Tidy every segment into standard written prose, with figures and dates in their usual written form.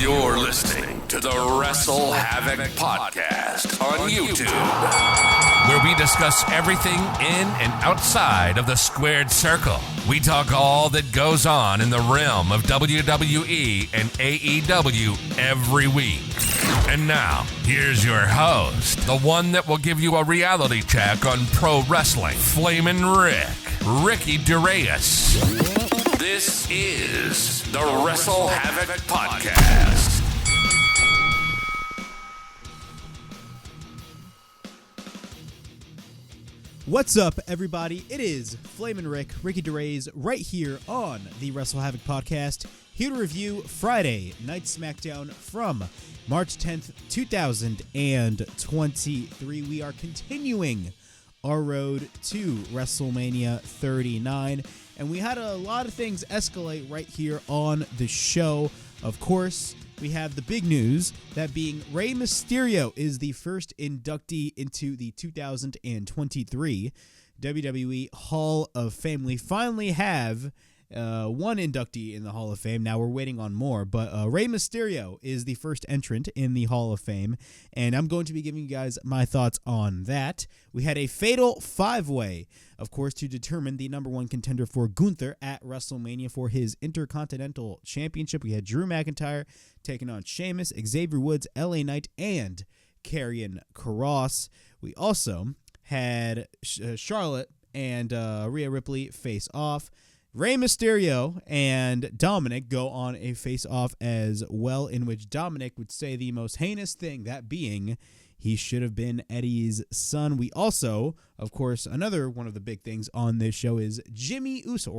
You're listening to the WrestleHavoc Podcast on YouTube, where we discuss everything in and outside of the squared circle. We talk all that goes on in the realm of WWE and AEW every week. And now, here's your host, the one that will give you a reality check on pro wrestling, Flamin' Ricky DeReyes. This is the WrestleHavoc Podcast. What's up, everybody? It is Flamin' Ricky DeReyes, right here on the WrestleHavoc Podcast, here to review Friday Night SmackDown from March 10th, 2023. We are continuing our road to WrestleMania 39, and we had a lot of things escalate right here on the show. Of course, we have the big news, that being Rey Mysterio is the first inductee into the 2023 WWE Hall of Fame. We finally have one inductee in the Hall of Fame. Now we're waiting on more, but Rey Mysterio is the first entrant in the Hall of Fame, and I'm going to be giving you guys my thoughts on that. We had a fatal five-way, of course, to determine the number one contender for Gunther at WrestleMania for his Intercontinental Championship. We had Drew McIntyre taking on Sheamus, Xavier Woods, LA Knight, and Karrion Kross. We also had Charlotte and Rhea Ripley face off. Rey Mysterio and Dominic go on a face-off as well, in which Dominic would say the most heinous thing, that being he should have been Eddie's son. We also, of course, another one of the big things on this show is Jey Uso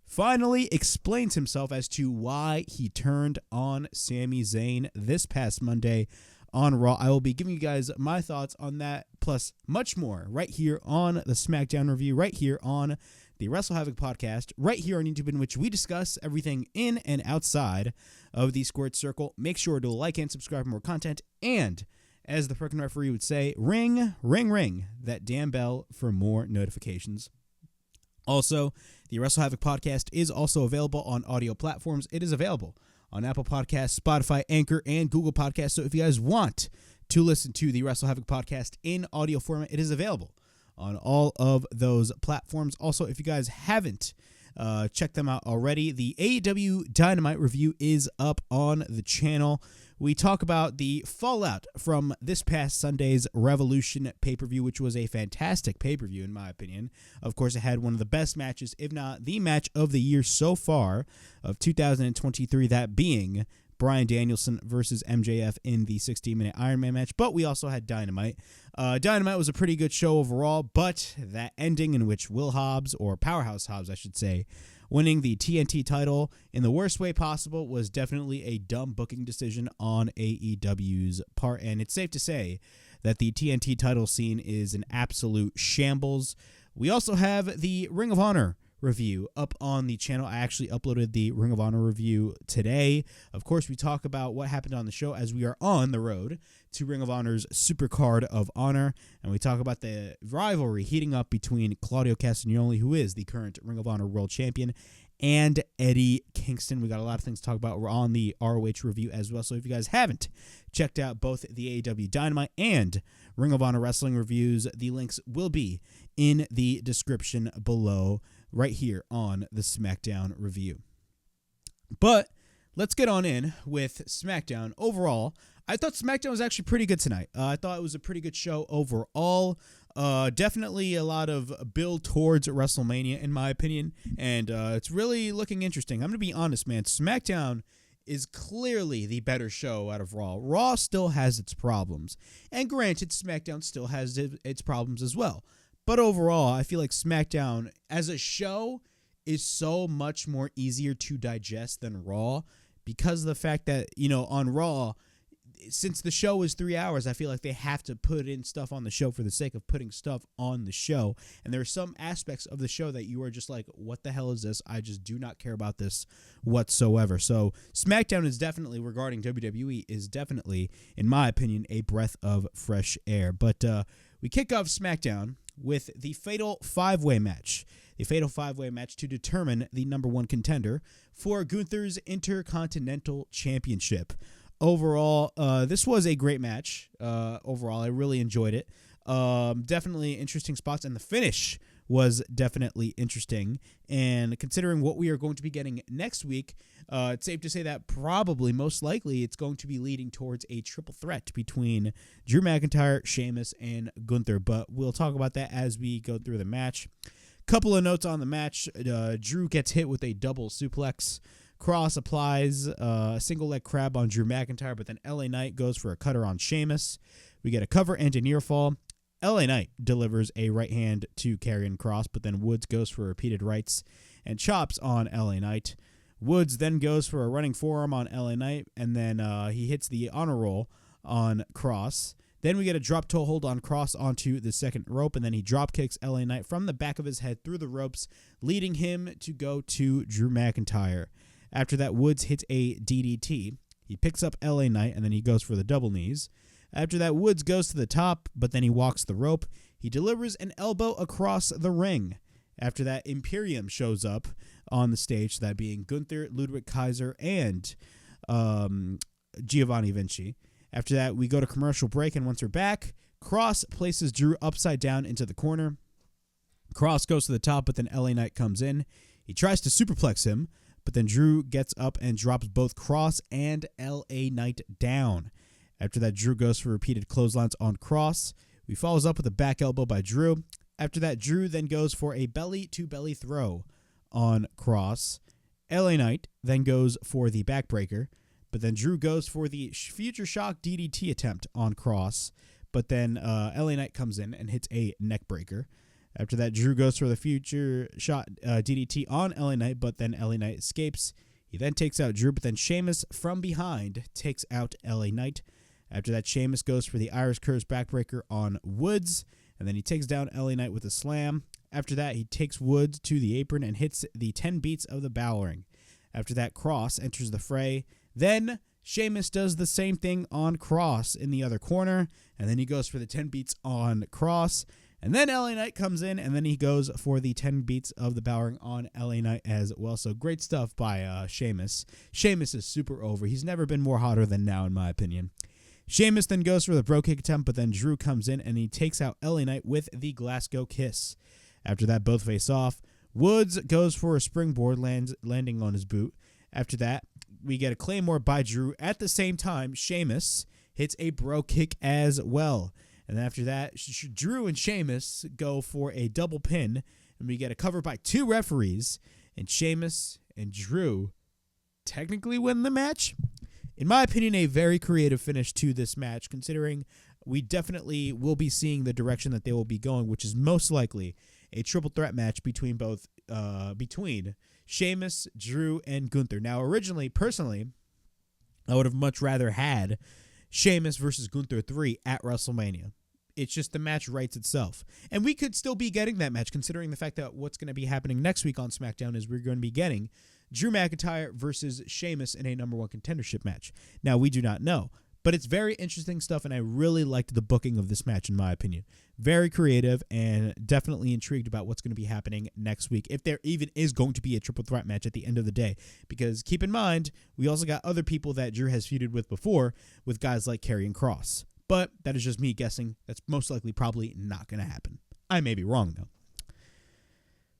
finally explains himself as to why he turned on Sami Zayn this past Monday on Raw. I will be giving you guys my thoughts on that, plus much more, right here on the SmackDown Review, right here on the WrestleHavoc Podcast, right here on YouTube, in which we discuss everything in and outside of the squared circle. Make sure to like and subscribe for more content, and as the freaking referee would say, ring, ring, ring that damn bell for more notifications. Also, the WrestleHavoc Podcast is also available on audio platforms. It is available on Apple Podcasts, Spotify, Anchor, and Google Podcasts. So if you guys want to listen to the WrestleHavoc Podcast in audio format, it is available on all of those platforms. Also, if you guys haven't checked them out already, the AEW Dynamite review is up on the channel. We talk about the fallout from this past Sunday's Revolution pay-per-view, which was a fantastic pay-per-view in my opinion. Of course, it had one of the best matches, if not the match of the year so far of 2023, that being Bryan Danielson versus MJF in the 16-minute Iron Man match. But we also had Dynamite. Dynamite was a pretty good show overall, but that ending in which Will Hobbs, or Powerhouse Hobbs, I should say, winning the TNT title in the worst way possible was definitely a dumb booking decision on AEW's part. And it's safe to say that the TNT title scene is an absolute shambles. We also have the Ring of Honor review up on the channel. I actually uploaded the Ring of Honor review today. Of course, we talk about what happened on the show as we are on the road to Ring of Honor's Supercard of Honor, and we talk about the rivalry heating up between Claudio Castagnoli, who is the current Ring of Honor World Champion, and Eddie Kingston. We got a lot of things to talk about. We're on the ROH review as well, so if you guys haven't checked out both the AEW Dynamite and Ring of Honor Wrestling reviews, the links will be in the description below, right here on the SmackDown review. But let's get on in with SmackDown. Overall, I thought SmackDown was actually pretty good tonight. I thought it was a pretty good show overall. Definitely a lot of build towards WrestleMania, in my opinion, and it's really looking interesting. I'm going to be honest, man. SmackDown is clearly the better show out of Raw. Raw still has its problems, and granted, SmackDown still has its problems as well. But overall, I feel like SmackDown as a show is so much more easier to digest than Raw, because of the fact that, you know, on Raw, since the show is 3 hours, I feel like they have to put in stuff on the show for the sake of putting stuff on the show. And there are some aspects of the show that you are just like, what the hell is this? I just do not care about this whatsoever. So SmackDown is definitely, regarding WWE, is definitely, in my opinion, a breath of fresh air. But we kick off SmackDown with the fatal five-way match. a fatal 5-way match to determine the number 1 contender for Gunther's Intercontinental Championship. Overall, this was a great match. Overall, I really enjoyed it. Definitely interesting spots, and the finish was definitely interesting. And considering what we are going to be getting next week, it's safe to say that probably, most likely, it's going to be leading towards a triple threat between Drew McIntyre, Sheamus, and Gunther. But we'll talk about that as we go through the match. Couple of notes on the match. Drew gets hit with a double suplex. Kross applies a single leg crab on Drew McIntyre, but then LA Knight goes for a cutter on Sheamus. We get a cover and a near fall. LA Knight delivers a right hand to Karrion Kross, but then Woods goes for repeated rights and chops on LA Knight. Woods then goes for a running forearm on LA Knight, and then he hits the honor roll on Kross. Then we get a drop toe hold on Kross onto the second rope, and then he drop kicks LA Knight from the back of his head through the ropes, leading him to go to Drew McIntyre. After that, Woods hits a DDT. He picks up LA Knight, and then he goes for the double knees. After that, Woods goes to the top, but then he walks the rope. He delivers an elbow across the ring. After that, Imperium shows up on the stage, that being Gunther, Ludwig Kaiser, and Giovanni Vinci. After that, we go to commercial break, and once we're back, Kross places Drew upside down into the corner. Kross goes to the top, but then LA Knight comes in. He tries to superplex him, but then Drew gets up and drops both Kross and LA Knight down. After that, Drew goes for repeated clotheslines on Kross. He follows up with a back elbow by Drew. After that, Drew then goes for a belly-to-belly throw on Kross. LA Knight then goes for the backbreaker, but then Drew goes for the Future Shock DDT attempt on Kross, but then LA Knight comes in and hits a neckbreaker. After that, Drew goes for the Future Shot DDT on LA Knight, but then LA Knight escapes. He then takes out Drew, but then Sheamus from behind takes out LA Knight. After that, Sheamus goes for the Irish Curse backbreaker on Woods, and then he takes down LA Knight with a slam. After that, he takes Woods to the apron and hits the 10 beats of the bowling. After that, Kross enters the fray. Then Sheamus does the same thing on Kross in the other corner, and then he goes for the 10 beats on Kross. And then LA Knight comes in, and then he goes for the 10 beats of the bowling on LA Knight as well. So great stuff by Sheamus. Sheamus is super over. He's never been more hotter than now, in my opinion. Sheamus then goes for the bro kick attempt, but then Drew comes in and he takes out LA Knight with the Glasgow Kiss. After that, both face off. Woods goes for a springboard, landing on his boot. After that, we get a Claymore by Drew. At the same time, Sheamus hits a bro kick as well. And after that, Drew and Sheamus go for a double pin, and we get a cover by 2 referees, and Sheamus and Drew technically win the match. In my opinion, a very creative finish to this match, considering we definitely will be seeing the direction that they will be going, which is most likely a triple threat match between Sheamus, Drew, and Gunther. Now, originally, personally, I would have much rather had Sheamus versus Gunther 3 at WrestleMania. It's just the match writes itself. And we could still be getting that match, considering the fact that what's going to be happening next week on SmackDown is we're going to be getting Drew McIntyre versus Sheamus in a number 1 contendership match. Now, we do not know, but it's very interesting stuff, and I really liked the booking of this match, in my opinion. Very creative, and definitely intrigued about what's going to be happening next week, if there even is going to be a triple threat match at the end of the day. Because keep in mind, we also got other people that Drew has feuded with before, with guys like Karrion Kross. But that is just me guessing. That's most likely probably not going to happen. I may be wrong, though.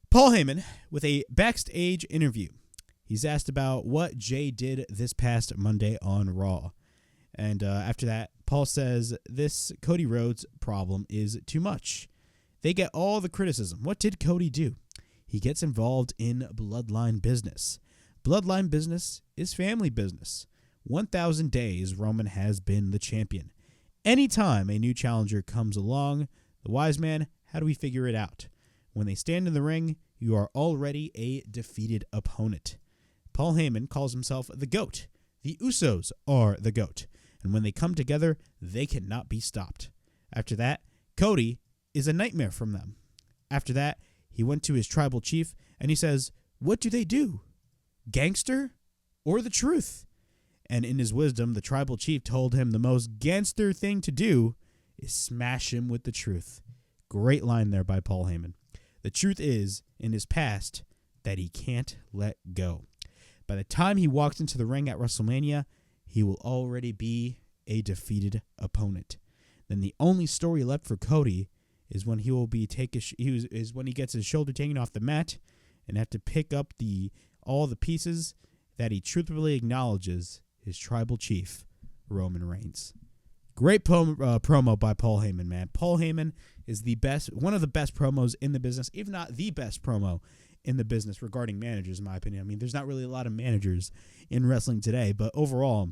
Paul Heyman with a backstage interview. He's asked about what Jey did this past Monday on Raw. And after that, Paul says, this Cody Rhodes problem is too much. They get all the criticism. What did Cody do? He gets involved in bloodline business. Bloodline business is family business. 1,000 days Roman has been the champion. Anytime a new challenger comes along, the wise man, how do we figure it out? When they stand in the ring, you are already a defeated opponent. Paul Heyman calls himself the GOAT. The Usos are the GOAT. And when they come together, they cannot be stopped. After that, Cody is a nightmare from them. After that, he went to his tribal chief and he says, what do they do? Gangster or the truth? And in his wisdom, the tribal chief told him the most gangster thing to do is smash him with the truth. Great line there by Paul Heyman. The truth is, in his past, that he can't let go. By the time he walks into the ring at WrestleMania, he will already be a defeated opponent. Then the only story left for Cody is when he will be when he gets his shoulder taken off the mat and have to pick up all the pieces that he truthfully acknowledges his tribal chief, Roman Reigns. Great promo by Paul Heyman, man. Paul Heyman is one of the best promos in the business, if not the best promo in the business regarding managers, in my opinion. I mean, there's not really a lot of managers in wrestling today, but overall,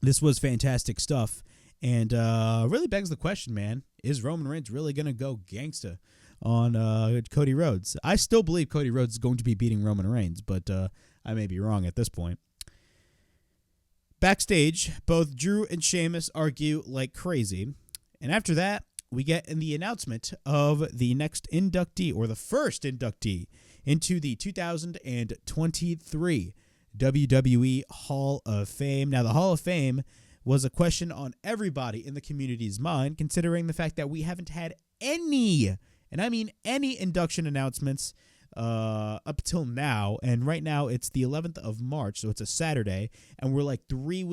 this was fantastic stuff, and really begs the question, man, is Roman Reigns really going to go gangsta on Cody Rhodes? I still believe Cody Rhodes is going to be beating Roman Reigns, but I may be wrong at this point. Backstage, both Drew and Sheamus argue like crazy, and after that, we get in the announcement of the next inductee, or the first inductee, into the 2023 WWE Hall of Fame. Now, the Hall of Fame was a question on everybody in the community's mind, considering the fact that we haven't had any, and I mean any, induction announcements up till now. And right now it's the 11th of March, so it's a Saturday, and we're like 3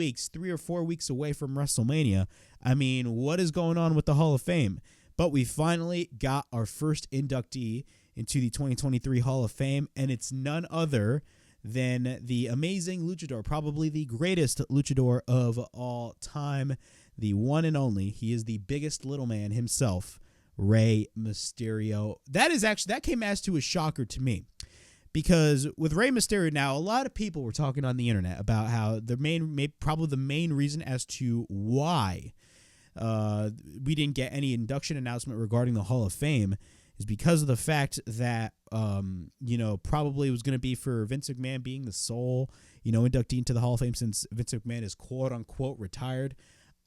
or 4 weeks away from WrestleMania. I mean, what is going on with the Hall of Fame? But we finally got our first inductee into the 2023 Hall of Fame, and it's none other than the amazing luchador, probably the greatest luchador of all time, the one and only. He is the biggest little man himself, Rey Mysterio. That came as to a shocker to me, because with Rey Mysterio, now a lot of people were talking on the internet about how probably the main reason as to why we didn't get any induction announcement regarding the Hall of Fame is because of the fact that, probably it was going to be for Vince McMahon being the sole, inductee into the Hall of Fame, since Vince McMahon is quote unquote retired.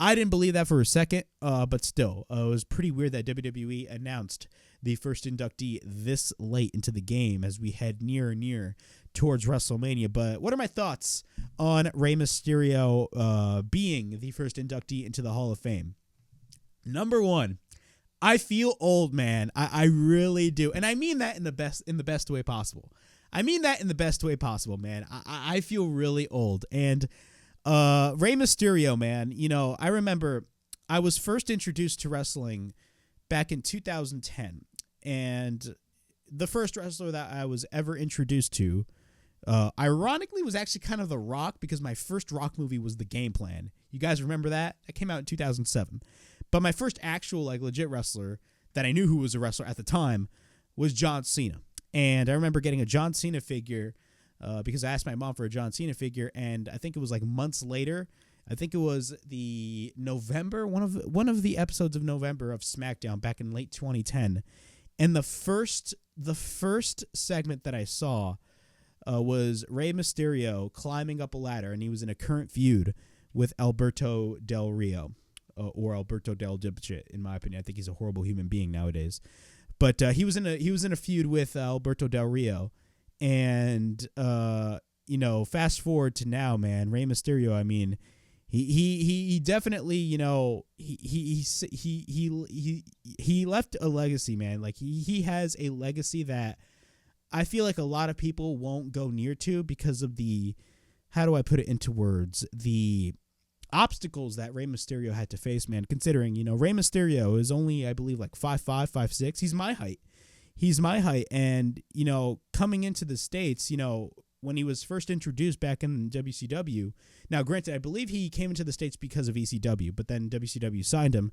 I didn't believe that for a second, but still, it was pretty weird that WWE announced the first inductee this late into the game as we head nearer and nearer towards WrestleMania. But what are my thoughts on Rey Mysterio being the first inductee into the Hall of Fame? Number one, I feel old, man. I really do. And I mean that in the best way possible. I mean that in the best way possible, man. I feel really old. And Rey Mysterio, man, I remember I was first introduced to wrestling back in 2010. And the first wrestler that I was ever introduced to, ironically, was actually kind of The Rock, because my first Rock movie was The Game Plan. You guys remember that? That came out in 2007. But my first actual, legit wrestler that I knew who was a wrestler at the time was John Cena. And I remember getting a John Cena figure because I asked my mom for a John Cena figure, and I think it was months later. I think it was the November, one of the episodes of November of SmackDown back in late 2010. And the first segment that I saw was Rey Mysterio climbing up a ladder, and he was in a current feud with Alberto Del Rio. Or Alberto Del Dipchit, in my opinion. I think he's a horrible human being nowadays. But he was in a feud with Alberto Del Rio, and fast forward to now, man. Rey Mysterio. I mean, he definitely he left a legacy, man. He has a legacy that I feel like a lot of people won't go near to because of the, how do I put it into words, the obstacles that Rey Mysterio had to face, man, considering, Rey Mysterio is only, I believe, 5'5", 5'6". He's my height. And, coming into the States, when he was first introduced back in WCW, now granted, I believe he came into the States because of ECW, but then WCW signed him.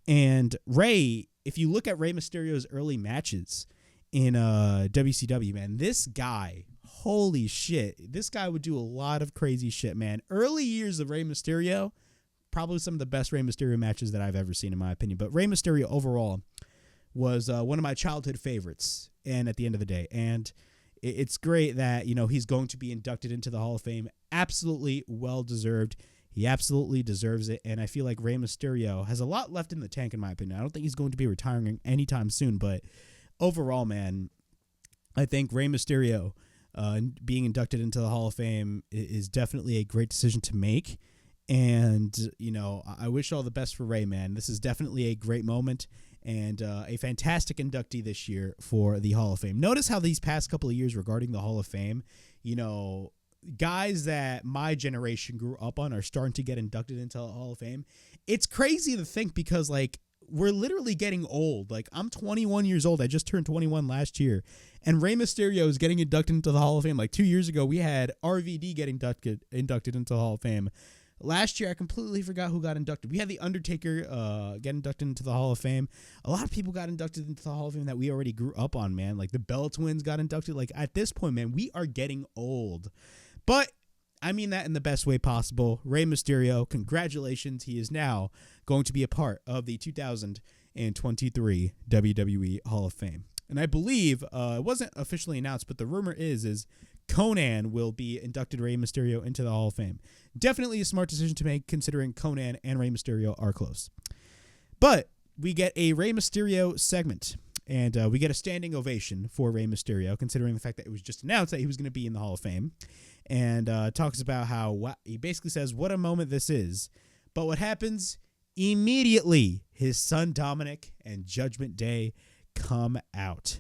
And Rey, if you look at Rey Mysterio's early matches in WCW, man, this guy, holy shit, this guy would do a lot of crazy shit, man. Early years of Rey Mysterio, probably some of the best Rey Mysterio matches that I've ever seen, in my opinion. But Rey Mysterio overall was one of my childhood favorites, and at the end of the day. And it's great that, he's going to be inducted into the Hall of Fame. Absolutely well-deserved. He absolutely deserves it. And I feel like Rey Mysterio has a lot left in the tank, in my opinion. I don't think he's going to be retiring anytime soon. But overall, man, I think Rey Mysterio being inducted into the Hall of Fame is definitely a great decision to make. And, I wish all the best for Rey, man. This is definitely a great moment. and a fantastic inductee this year for the Hall of Fame. Notice how these past couple of years regarding the Hall of Fame, guys that my generation grew up on are starting to get inducted into the Hall of Fame. It's crazy to think because, we're literally getting old. I'm 21 years old. I just turned 21 last year. And Rey Mysterio is getting inducted into the Hall of Fame. 2 years ago, we had RVD get inducted into the Hall of Fame. Last year, I completely forgot who got inducted. We had The Undertaker get inducted into the Hall of Fame. A lot of people got inducted into the Hall of Fame that we already grew up on, man. The Bell Twins got inducted. At this point, man, we are getting old. But I mean that in the best way possible. Rey Mysterio, congratulations. He is now going to be a part of the 2023 WWE Hall of Fame. And I believe, it wasn't officially announced, but the rumor is Conan will be inducted Rey Mysterio into the Hall of Fame. Definitely a smart decision to make, considering Conan and Rey Mysterio are close. But we get a Rey Mysterio segment, and we get a standing ovation for Rey Mysterio, considering the fact that it was just announced that he was going to be in the Hall of Fame. And talks about how he basically says, what a moment this is. But what happens? Immediately, his son Dominic and Judgment Day come out.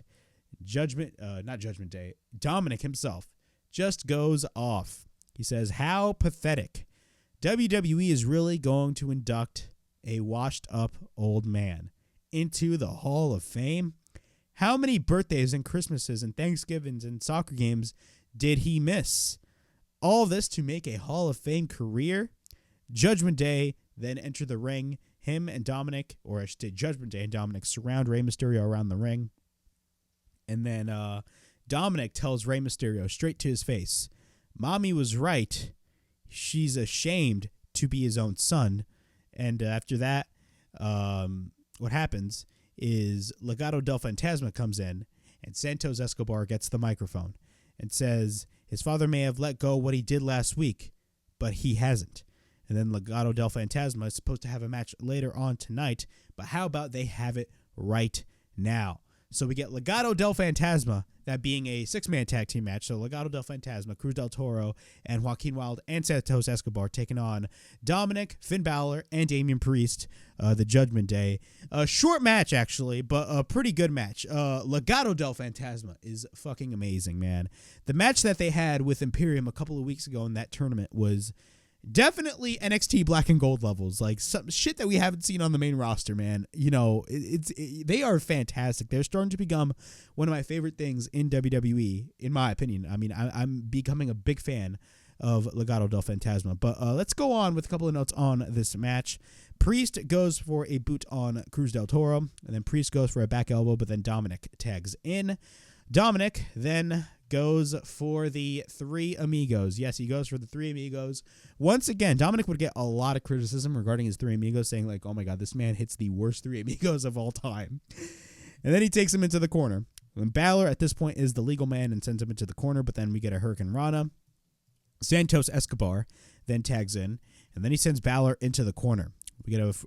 Not Judgment Day. Dominic himself just goes off. He says, how pathetic. WWE is really going to induct a washed up old man into the Hall of Fame? How many birthdays and Christmases and Thanksgivings and soccer games did he miss? All this to make a Hall of Fame career? Judgment Day then enter the ring. Him and Dominic, or I should say Judgment Day and Dominic, surround Rey Mysterio around the ring. And then Dominic tells Rey Mysterio straight to his face, Mommy was right. She's ashamed to be his own son. And after that, what happens is Legado del Fantasma comes in, and Santos Escobar gets the microphone and says his father may have let go what he did last week, but he hasn't. And then Legado del Fantasma is supposed to have a match later on tonight, but how about they have it right now? So we get Legado del Fantasma, that being a six-man tag team match. So Legado del Fantasma, Cruz del Toro, and Joaquin Wilde and Santos Escobar taking on Dominic, Finn Balor, and Damian Priest, the Judgment Day. A short match, actually, but a pretty good match. Legado del Fantasma is fucking amazing, man. The match that they had with Imperium a couple of weeks ago in that tournament was definitely NXT Black and Gold levels, some shit that we haven't seen on the main roster, man. They are fantastic. They're starting to become one of my favorite things in WWE, in my opinion. I mean, I'm becoming a big fan of Legado del Fantasma. But let's go on with a couple of notes on this match. Priest goes for a boot on Cruz del Toro, and then Priest goes for a back elbow, but then Dominic tags in. Dominic then goes for the Three Amigos. Yes, he goes for the Three Amigos. Once again, Dominic would get a lot of criticism regarding his Three Amigos, saying oh my God, this man hits the worst Three Amigos of all time. And then he takes him into the corner. And Balor at this point is the legal man and sends him into the corner, but then we get a Hurricane Rana. Santos Escobar then tags in, and then he sends Balor into the corner.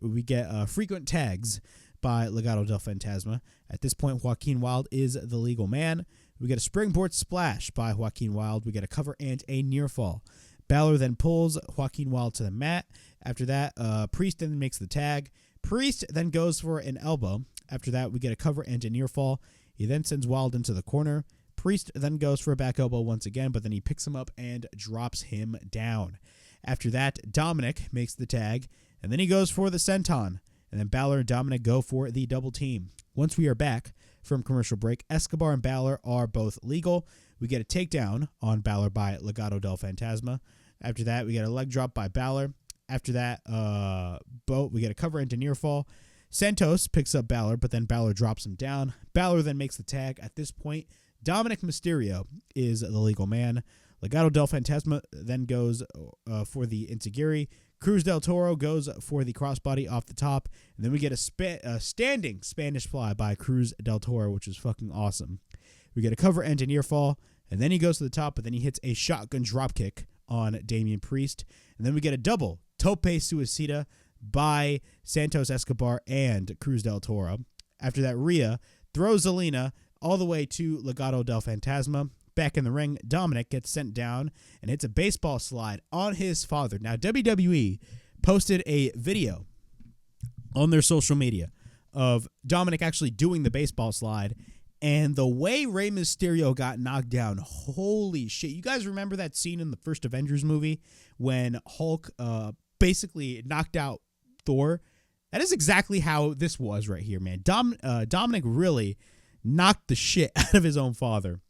We get frequent tags by Legado del Fantasma. At this point, Joaquin Wilde is the legal man. We get a springboard splash by Joaquin Wilde. We get a cover and a near fall. Balor then pulls Joaquin Wilde to the mat. After that, Priest then makes the tag. Priest then goes for an elbow. After that, we get a cover and a near fall. He then sends Wilde into the corner. Priest then goes for a back elbow once again, but then he picks him up and drops him down. After that, Dominic makes the tag, and then he goes for the senton. And then Balor and Dominic go for the double team. Once we are back from commercial break, Escobar and Balor are both legal. We get a takedown on Balor by Legado del Fantasma. After that, we get a leg drop by Balor. After that, we get a cover into near fall. Santos picks up Balor, but then Balor drops him down. Balor then makes the tag. At this point, Dominic Mysterio is the legal man. Legado del Fantasma then goes for the Insigiri. Cruz del Toro goes for the crossbody off the top. And then we get a standing Spanish fly by Cruz del Toro, which is fucking awesome. We get a cover and a near fall. And then he goes to the top, but then he hits a shotgun dropkick on Damian Priest. And then we get a double tope suicida by Santos Escobar and Cruz del Toro. After that, Rhea throws Zelina all the way to Legado del Fantasma. Back in the ring, Dominic gets sent down and hits a baseball slide on his father. Now, WWE posted a video on their social media of Dominic actually doing the baseball slide. And the way Rey Mysterio got knocked down, holy shit. You guys remember that scene in the first Avengers movie when Hulk basically knocked out Thor? That is exactly how this was right here, man. Dominic really knocked the shit out of his own father.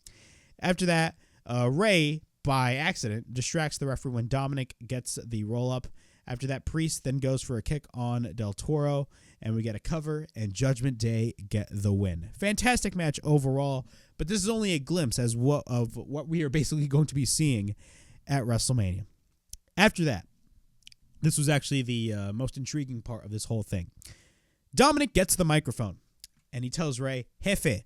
After that, Rey, by accident, distracts the referee when Dominic gets the roll-up. After that, Priest then goes for a kick on Del Toro, and we get a cover, and Judgment Day get the win. Fantastic match overall, but this is only a glimpse of what we are basically going to be seeing at WrestleMania. After that, this was actually the most intriguing part of this whole thing. Dominic gets the microphone, and he tells Rey, "Jefe,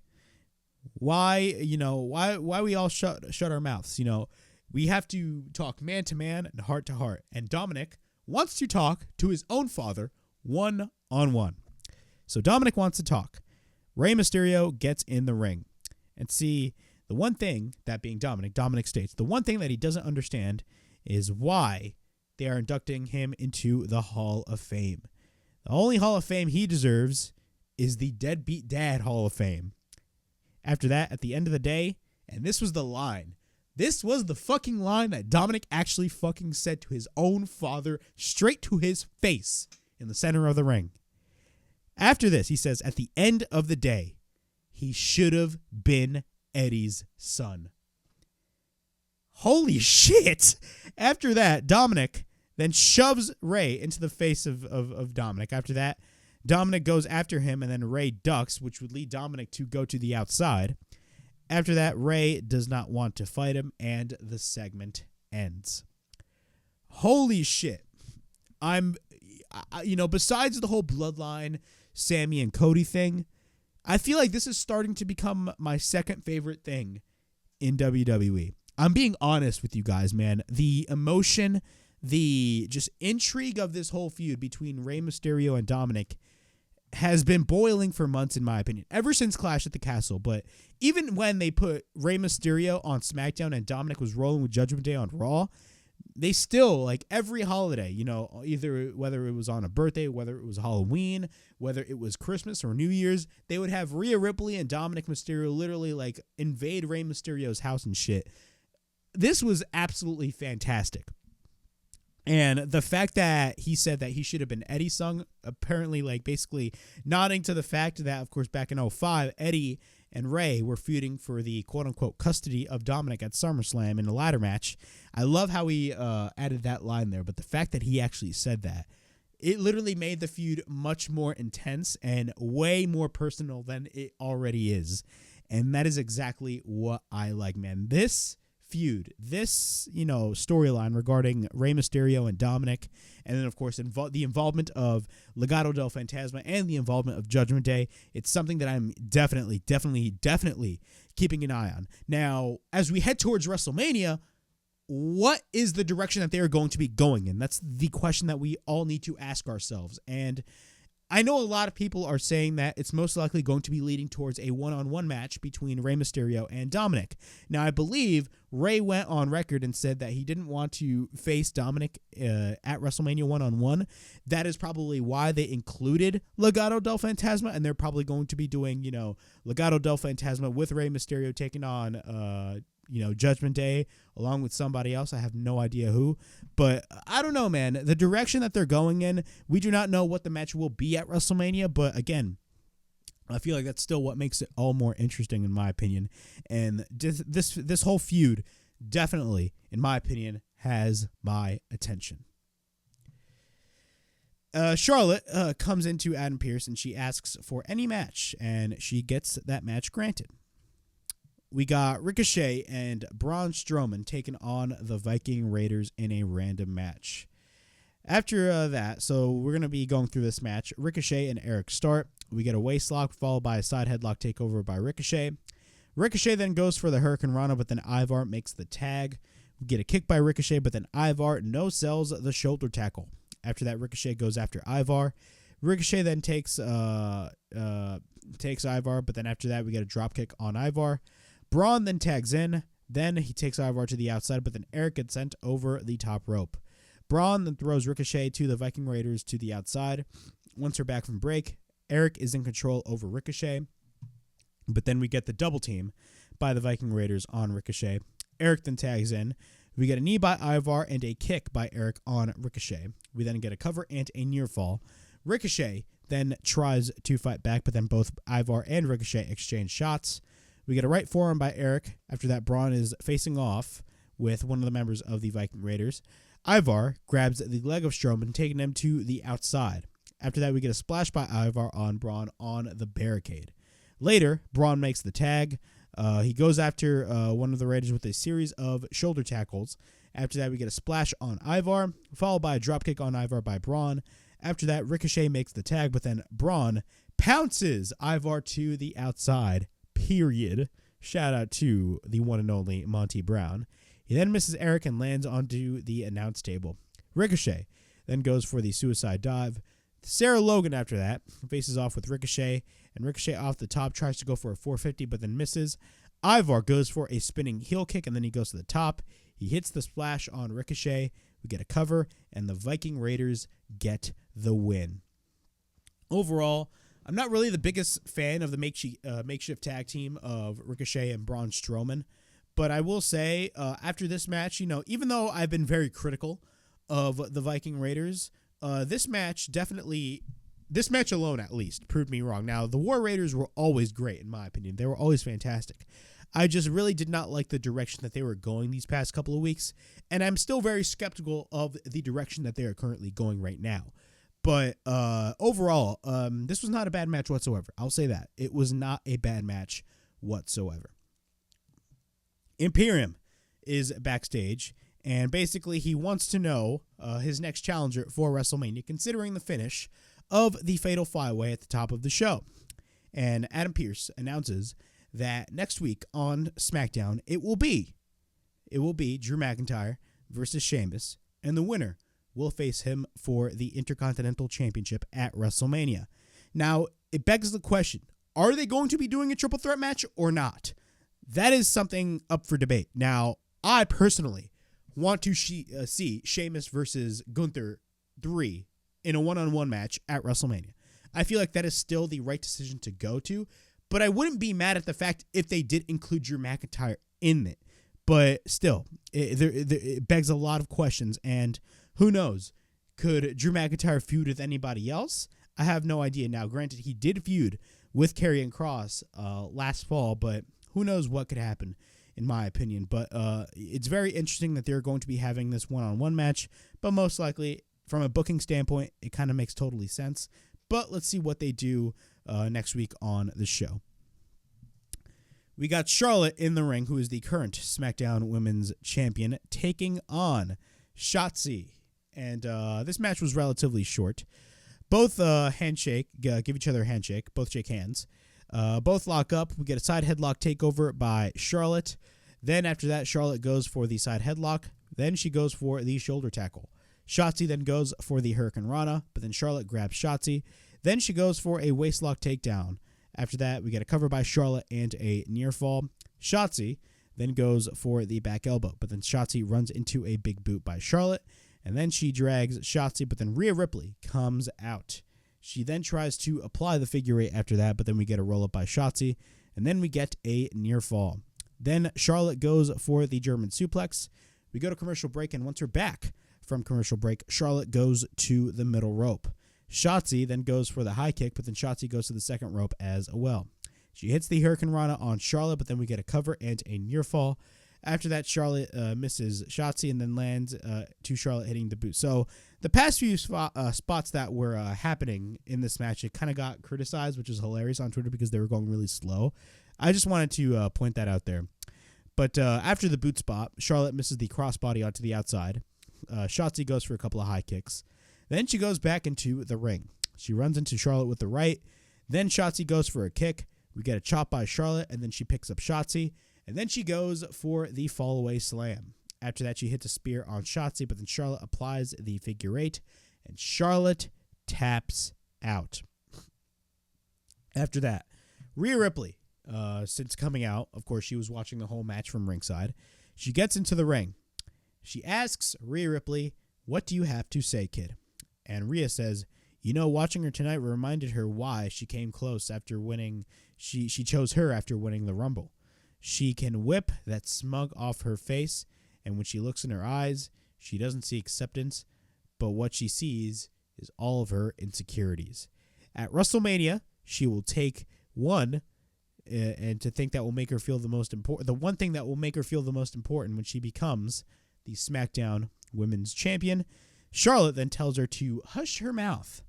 why we all shut our mouths? We have to talk man to man and heart to heart." And Dominic wants to talk to his own father one-on-one. So Dominic wants to talk. Rey Mysterio gets in the ring. And see, the one thing, that being Dominic states, the one thing that he doesn't understand is why they are inducting him into the Hall of Fame. The only Hall of Fame he deserves is the Deadbeat Dad Hall of Fame. After that, at the end of the day, and this was the line, this was the fucking line that Dominic actually fucking said to his own father straight to his face in the center of the ring. After this, he says, at the end of the day, he should have been Eddie's son. Holy shit! After that, Dominic then shoves Rey into the face of Dominic. After that, Dominic goes after him, and then Rey ducks, which would lead Dominic to go to the outside. After that, Rey does not want to fight him, and the segment ends. Holy shit. Besides the whole Bloodline, Sami and Cody thing, I feel like this is starting to become my second favorite thing in WWE. I'm being honest with you guys, man. The emotion, the just intrigue of this whole feud between Rey Mysterio and Dominic has been boiling for months, in my opinion, ever since Clash at the Castle. But even when they put Rey Mysterio on SmackDown and Dominic was rolling with Judgment Day on Raw, they still, like every holiday, either whether it was on a birthday, whether it was Halloween, whether it was Christmas or New Year's, they would have Rhea Ripley and Dominic Mysterio literally like invade Rey Mysterio's house and shit. This was absolutely fantastic. And the fact that he said that he should have been Eddie's son, apparently like basically nodding to the fact that, of course, back in 2005, Eddie and Rey were feuding for the quote-unquote custody of Dominic at SummerSlam in the ladder match. I love how he added that line there, but the fact that he actually said that, it literally made the feud much more intense and way more personal than it already is. And that is exactly what I like, man. This feud, this, storyline regarding Rey Mysterio and Dominic, and then, of course, the involvement of Legado del Fantasma and the involvement of Judgment Day, it's something that I'm definitely keeping an eye on. Now, as we head towards WrestleMania, what is the direction that they are going to be going in? That's the question that we all need to ask ourselves. And I know a lot of people are saying that it's most likely going to be leading towards a one-on-one match between Rey Mysterio and Dominic. Now, I believe Rey went on record and said that he didn't want to face Dominic at WrestleMania one-on-one. That is probably why they included Legado del Fantasma, and they're probably going to be doing, Legado del Fantasma with Rey Mysterio taking on Judgment Day along with somebody else. I have no idea who, but I don't know, man. The direction that they're going in, we do not know what the match will be at WrestleMania, but again, I feel like that's still what makes it all more interesting, in my opinion. And this whole feud definitely, in my opinion, has my attention. Charlotte comes into Adam Pearce and she asks for any match, and she gets that match granted. We got Ricochet and Braun Strowman taking on the Viking Raiders in a random match. After that, so we're going to be going through this match. Ricochet and Eric start. We get a waistlock followed by a side headlock takeover by Ricochet. Ricochet then goes for the Hurricane Rana, but then Ivar makes the tag. We get a kick by Ricochet, but then Ivar no-sells the shoulder tackle. After that, Ricochet goes after Ivar. Ricochet then takes Ivar, but then after that, we get a dropkick on Ivar. Braun then tags in. Then he takes Ivar to the outside, but then Eric gets sent over the top rope. Braun then throws Ricochet to the Viking Raiders to the outside. Once they're back from break, Eric is in control over Ricochet, but then we get the double team by the Viking Raiders on Ricochet. Eric then tags in. We get a knee by Ivar and a kick by Eric on Ricochet. We then get a cover and a near fall. Ricochet then tries to fight back, but then both Ivar and Ricochet exchange shots. We get a right forearm by Eric. After that, Braun is facing off with one of the members of the Viking Raiders. Ivar grabs the leg of Strowman, taking him to the outside. After that, we get a splash by Ivar on Braun on the barricade. Later, Braun makes the tag. He goes after one of the Raiders with a series of shoulder tackles. After that, we get a splash on Ivar, followed by a dropkick on Ivar by Braun. After that, Ricochet makes the tag, but then Braun pounces Ivar to the outside, period. Shout out to the one and only Monty Brown. He then misses Eric and lands onto the announce table. Ricochet then goes for the suicide dive. Sarah Logan, after that, faces off with Ricochet, and Ricochet off the top tries to go for a 450 but then misses. Ivar goes for a spinning heel kick, and then he goes to the top. He hits the splash on Ricochet. We get a cover, and the Viking Raiders get the win. Overall, I'm not really the biggest fan of the makeshift tag team of Ricochet and Braun Strowman, but I will say after this match, even though I've been very critical of the Viking Raiders, this match alone at least proved me wrong. Now, the War Raiders were always great, in my opinion. They were always fantastic. I just really did not like the direction that they were going these past couple of weeks, and I'm still very skeptical of the direction that they are currently going right now. But overall, this was not a bad match whatsoever. I'll say that. It was not a bad match whatsoever. Imperium is backstage, and basically he wants to know his next challenger for WrestleMania, considering the finish of the Fatal 5-Way at the top of the show. And Adam Pearce announces that next week on SmackDown, it will be Drew McIntyre versus Sheamus, and the winner will face him for the Intercontinental Championship at WrestleMania. Now, it begs the question, are they going to be doing a triple threat match or not? That is something up for debate. Now, I personally want to see Sheamus versus Gunther 3 in a one-on-one match at WrestleMania. I feel like that is still the right decision to go to, but I wouldn't be mad at the fact if they did include Drew McIntyre in it. But still, it begs a lot of questions, and who knows? Could Drew McIntyre feud with anybody else? I have no idea. Now, granted, he did feud with Karrion Kross last fall, but who knows what could happen, in my opinion. But it's very interesting that they're going to be having this one-on-one match, but most likely, from a booking standpoint, it kind of makes totally sense. But let's see what they do next week on the show. We got Charlotte in the ring, who is the current SmackDown Women's Champion, taking on Shotzi. And this match was relatively short. Both give each other a handshake. Both shake hands. Both lock up. We get a side headlock takeover by Charlotte. Then after that, Charlotte goes for the side headlock. Then she goes for the shoulder tackle. Shotzi then goes for the Hurricane Rana, but then Charlotte grabs Shotzi. Then she goes for a waistlock takedown. After that, we get a cover by Charlotte and a near fall. Shotzi then goes for the back elbow, but then Shotzi runs into a big boot by Charlotte, and then she drags Shotzi, but then Rhea Ripley comes out. She then tries to apply the figure eight after that, but then we get a roll-up by Shotzi, and then we get a near fall. Then Charlotte goes for the German suplex. We go to commercial break, and once we're back from commercial break, Charlotte goes to the middle rope. Shotzi then goes for the high kick, but then Shotzi goes to the second rope as well. She hits the Hurricane Rana on Charlotte, but then we get a cover and a near fall. After that, Charlotte misses Shotzi and then lands to Charlotte hitting the boot. So the past few spots that were happening in this match, it kind of got criticized, which is hilarious on Twitter because they were going really slow. I just wanted to point that out there. But after the boot spot, Charlotte misses the crossbody onto the outside. Shotzi goes for a couple of high kicks. Then she goes back into the ring. She runs into Charlotte with the right. Then Shotzi goes for a kick. We get a chop by Charlotte, and then she picks up Shotzi. And then she goes for the fall-away slam. After that, she hits a spear on Shotzi, but then Charlotte applies the figure eight, and Charlotte taps out. After that, Rhea Ripley, since coming out, of course, she was watching the whole match from ringside. She gets into the ring. She asks Rhea Ripley, "What do you have to say, kid?" And Rhea says, Watching her tonight reminded her why she came close after winning. She chose her after winning the Rumble. She can whip that smug off her face, and when she looks in her eyes, she doesn't see acceptance, but what she sees is all of her insecurities. At WrestleMania, she will take one, and to think that will make her feel the most important. The one thing that will make her feel the most important when she becomes the SmackDown Women's Champion. Charlotte then tells her to hush her mouth.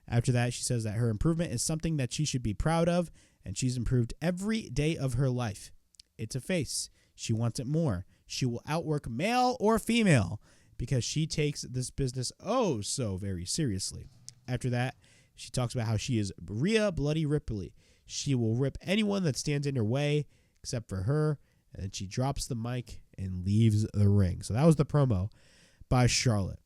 After that, she says that her improvement is something that she should be proud of, and she's improved every day of her life. It's a face. She wants it more. She will outwork male or female because she takes this business oh so very seriously. After that, she talks about how she is Rhea Bloody Ripley. She will rip anyone that stands in her way except for her, and then she drops the mic and leaves the ring. So that was the promo by Charlotte.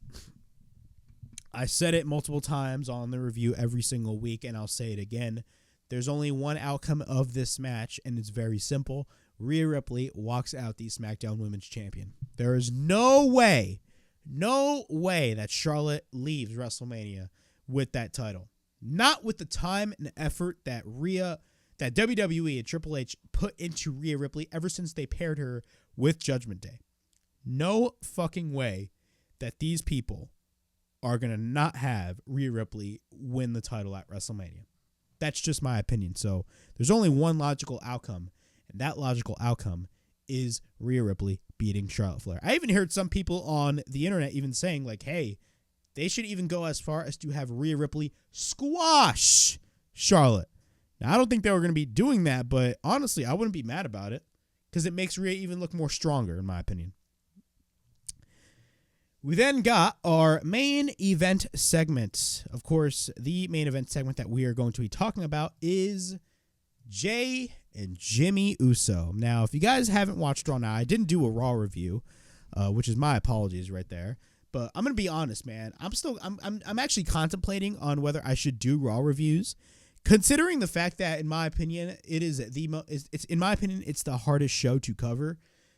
I said it multiple times on the review every single week, and I'll say it again. There's only one outcome of this match, and it's very simple. Rhea Ripley walks out the SmackDown Women's Champion. There is no way that Charlotte leaves WrestleMania with that title. Not with the time and effort that WWE and Triple H put into Rhea Ripley ever since they paired her with Judgment Day. No fucking way that these people are going to not have Rhea Ripley win the title at WrestleMania. That's just my opinion. So there's only one logical outcome, and that logical outcome is Rhea Ripley beating Charlotte Flair. I even heard some people on the internet even saying, like, hey, they should even go as far as to have Rhea Ripley squash Charlotte. Now, I don't think they were going to be doing that, but honestly, I wouldn't be mad about it because it makes Rhea even look more stronger, in my opinion. We then got our main event segment. Of course, the main event segment that we are going to be talking about is Jey and Jimmy Uso. Now, if you guys haven't watched Raw now, I didn't do a Raw review, which is my apologies right there. But I'm gonna be honest, man. I'm actually contemplating on whether I should do Raw reviews, considering the fact that, in my opinion, it's the hardest show to cover.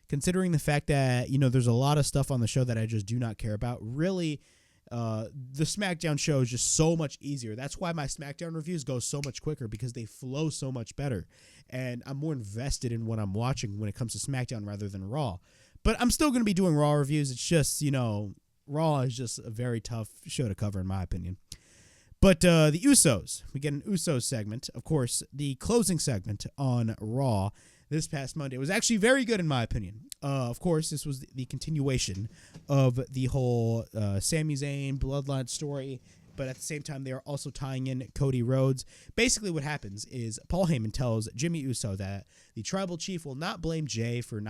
Considering the fact that, there's a lot of stuff on the show that I just do not care about. Really, the SmackDown show is just so much easier. That's why my SmackDown reviews go so much quicker, because they flow so much better. And I'm more invested in what I'm watching when it comes to SmackDown rather than Raw. But I'm still going to be doing Raw reviews. It's just, Raw is just a very tough show to cover, in my opinion. But the Usos, we get an Usos segment. Of course, the closing segment on Raw this past Monday was actually very good, in my opinion. Of course, this was the continuation of the whole Sami Zayn bloodline story, but at the same time, they are also tying in Cody Rhodes. Basically, what happens is Paul Heyman tells Jimmy Uso that the Tribal Chief will not blame Jey for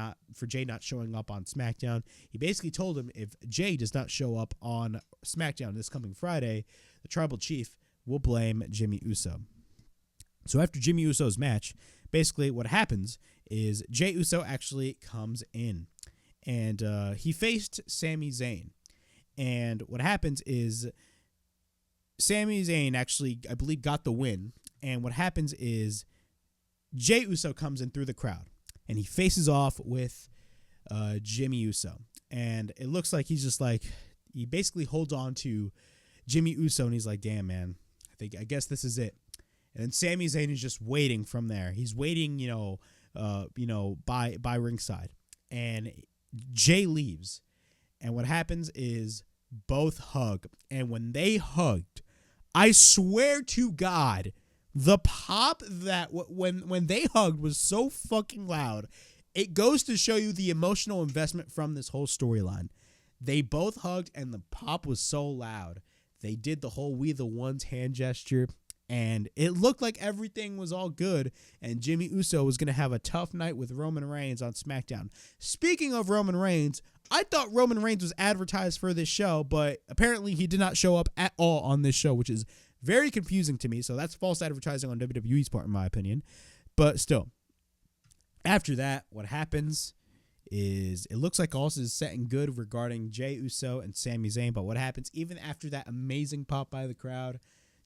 Jey not showing up on SmackDown. He basically told him if Jey does not show up on SmackDown this coming Friday, the Tribal Chief will blame Jimmy Uso. So after Jimmy Uso's match, basically what happens is Jey Uso actually comes in, and he faced Sami Zayn. And what happens is Sami Zayn actually, I believe, got the win. And what happens is Jey Uso comes in through the crowd, and he faces off with Jimmy Uso. And it looks like he's just like, he basically holds on to Jimmy Uso, and he's like, damn, man, I guess this is it. And then Sami Zayn is just waiting from there. He's waiting, by ringside. And Jey leaves. And what happens is both hug. And when they hugged, I swear to God, the pop that when they hugged was so fucking loud. It goes to show you the emotional investment from this whole storyline. They both hugged, and the pop was so loud. They did the whole "We the Ones" hand gesture. And it looked like everything was all good, and Jimmy Uso was going to have a tough night with Roman Reigns on SmackDown. Speaking of Roman Reigns, I thought Roman Reigns was advertised for this show, but apparently he did not show up at all on this show, which is very confusing to me. So that's false advertising on WWE's part, in my opinion. But still, after that, what happens is it looks like all is set and good regarding Jey Uso and Sami Zayn. But what happens even after that amazing pop by the crowd,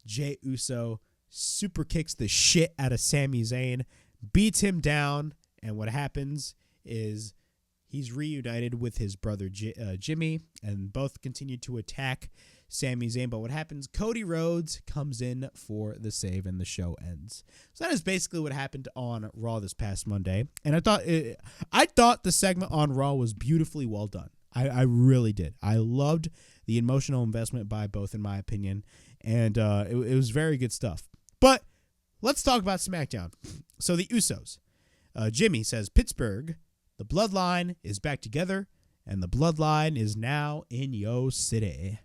Jey Uso super kicks the shit out of Sami Zayn, beats him down, and what happens is he's reunited with his brother Jimmy, and both continue to attack Sami Zayn. But what happens? Cody Rhodes comes in for the save, and the show ends. So that is basically what happened on Raw this past Monday. And I thought the segment on Raw was beautifully well done. I really did. I loved the emotional investment by both, in my opinion, and it was very good stuff. But let's talk about SmackDown. So the Usos. Jimmy says, Pittsburgh, the bloodline is back together, and the bloodline is now in yo city.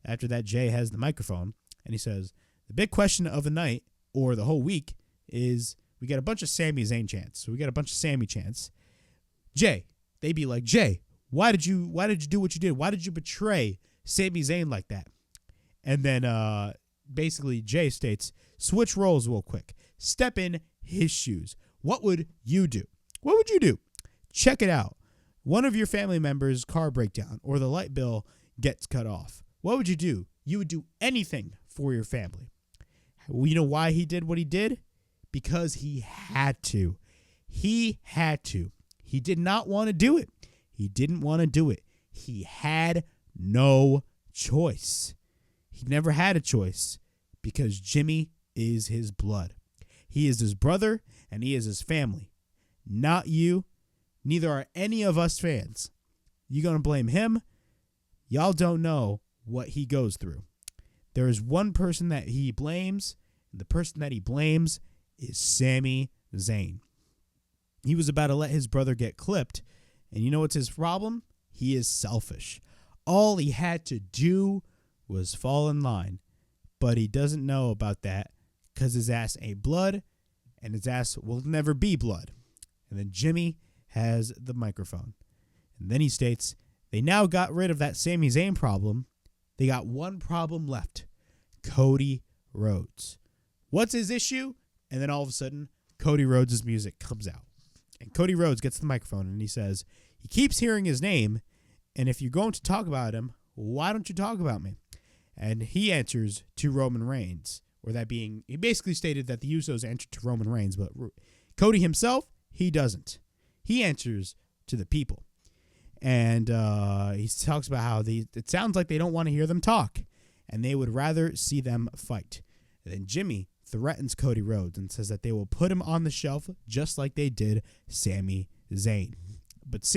After that, Jey has the microphone, and he says, the big question of the night, or the whole week, is we got a bunch of Sami Zayn chants. So we got a bunch of Sami chants. Jey, they be like, Jey, why did you do what you did? Why did you betray Sami Zayn like that? And then basically Jey states, switch roles real quick. Step in his shoes. What would you do? What would you do? Check it out. One of your family members' car breakdown or the light bill gets cut off. What would you do? You would do anything for your family. You know why he did what he did? Because he had to. He had to. He did not want to do it. He didn't want to do it. He had no choice. He never had a choice because Jimmy is his blood. He is his brother and he is his family. Not you. Neither are any of us fans. You going to blame him? Y'all don't know what he goes through. There is one person that he blames, and the person that he blames is Sami Zayn. He was about to let his brother get clipped, and you know what's his problem? He is selfish. All he had to do was fall in line, but he doesn't know about that because his ass ain't blood, and his ass will never be blood. And then Jimmy has the microphone. And then he states, they now got rid of that Sami Zayn problem. They got one problem left. Cody Rhodes. What's his issue? And then all of a sudden, Cody Rhodes' music comes out. And Cody Rhodes gets the microphone and he says, he keeps hearing his name, and if you're going to talk about him, why don't you talk about me? And he answers to Roman Reigns, or that being, he basically stated that the Usos answered to Roman Reigns, but Cody himself, he doesn't. He answers to the people. And he talks about how it sounds like they don't want to hear them talk, and they would rather see them fight. And then Jimmy threatens Cody Rhodes and says that they will put him on the shelf just like they did Sami Zayn. But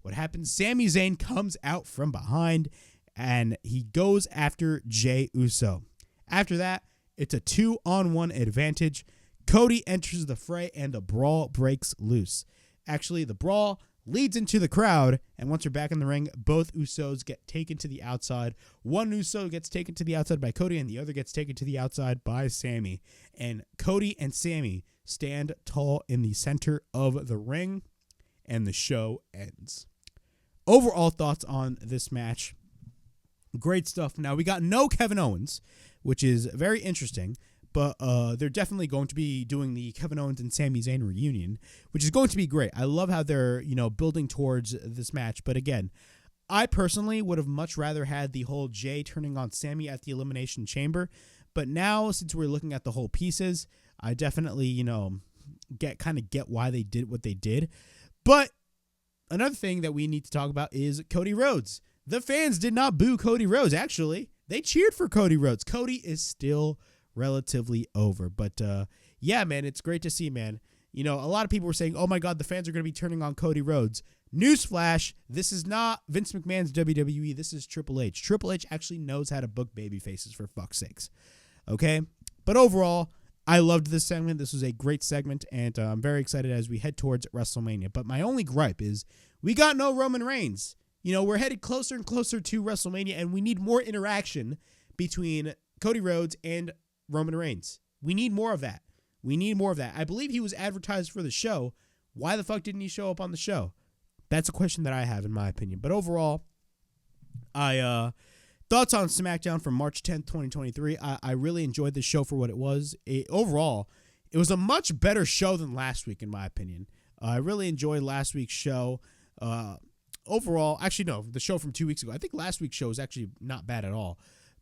what happens? Sami Zayn comes out from behind, and he goes after Jey Uso. After that, it's a 2-on-1 advantage. Cody enters the fray, and the brawl breaks loose. Actually, the brawl leads into the crowd, and once they're back in the ring, both Usos get taken to the outside. One Uso gets taken to the outside by Cody, and the other gets taken to the outside by Sami. And Cody and Sami stand tall in the center of the ring, and the show ends. Overall thoughts on this match. Great stuff. Now, we got no Kevin Owens, which is very interesting. But they're definitely going to be doing the Kevin Owens and Sami Zayn reunion, which is going to be great. I love how they're, building towards this match. But again, I personally would have much rather had the whole Jey turning on Sami at the Elimination Chamber. But now, since we're looking at the whole pieces, I definitely, get why they did what they did. But another thing that we need to talk about is Cody Rhodes. The fans did not boo Cody Rhodes. Actually, they cheered for Cody Rhodes. Cody is still relatively over. But yeah, man, it's great to see, man. A lot of people were saying, oh my God, the fans are going to be turning on Cody Rhodes. Newsflash, this is not Vince McMahon's WWE. This is Triple H. Triple H actually knows how to book baby faces, for fuck's sakes. Okay? But overall, I loved this segment. This was a great segment, and I'm very excited as we head towards WrestleMania. But my only gripe is we got no Roman Reigns. We're headed closer and closer to WrestleMania, and we need more interaction between Cody Rhodes and Roman Reigns. We need more of that. I believe he was advertised for the show. Why the fuck didn't he show up on the show? That's a question that I have, in my opinion. But overall, thoughts on SmackDown from March 10th, 2023. I really enjoyed this show for what it was. Overall, it was a much better show than last week, in my opinion. I really enjoyed last week's show. Overall, actually, no, the show from 2 weeks ago. I think last week's show was actually not bad at all.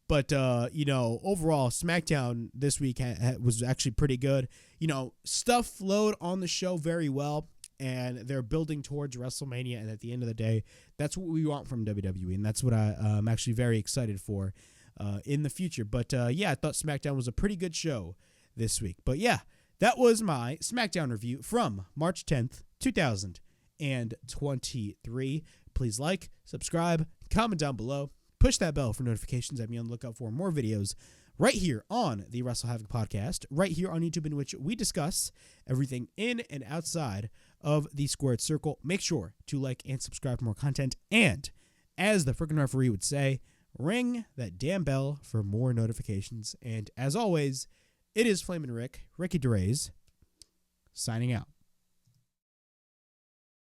But, overall, SmackDown this week was actually pretty good. Stuff flowed on the show very well, and they're building towards WrestleMania. And at the end of the day, that's what we want from WWE, and that's what I'm actually very excited for. in the future. But yeah, I thought SmackDown was a pretty good show this week. But yeah, that was my SmackDown review from March 10th, 2023. Please like, subscribe, comment down below, push that bell for notifications. I'll be on the lookout for more videos right here on the WrestleHavoc Podcast, right here on YouTube, in which we discuss everything in and outside of the squared circle. Make sure to like and subscribe for more content. And as the freaking referee would say, ring that damn bell for more notifications. And as always, it is Flamin' Ricky Derez, signing out.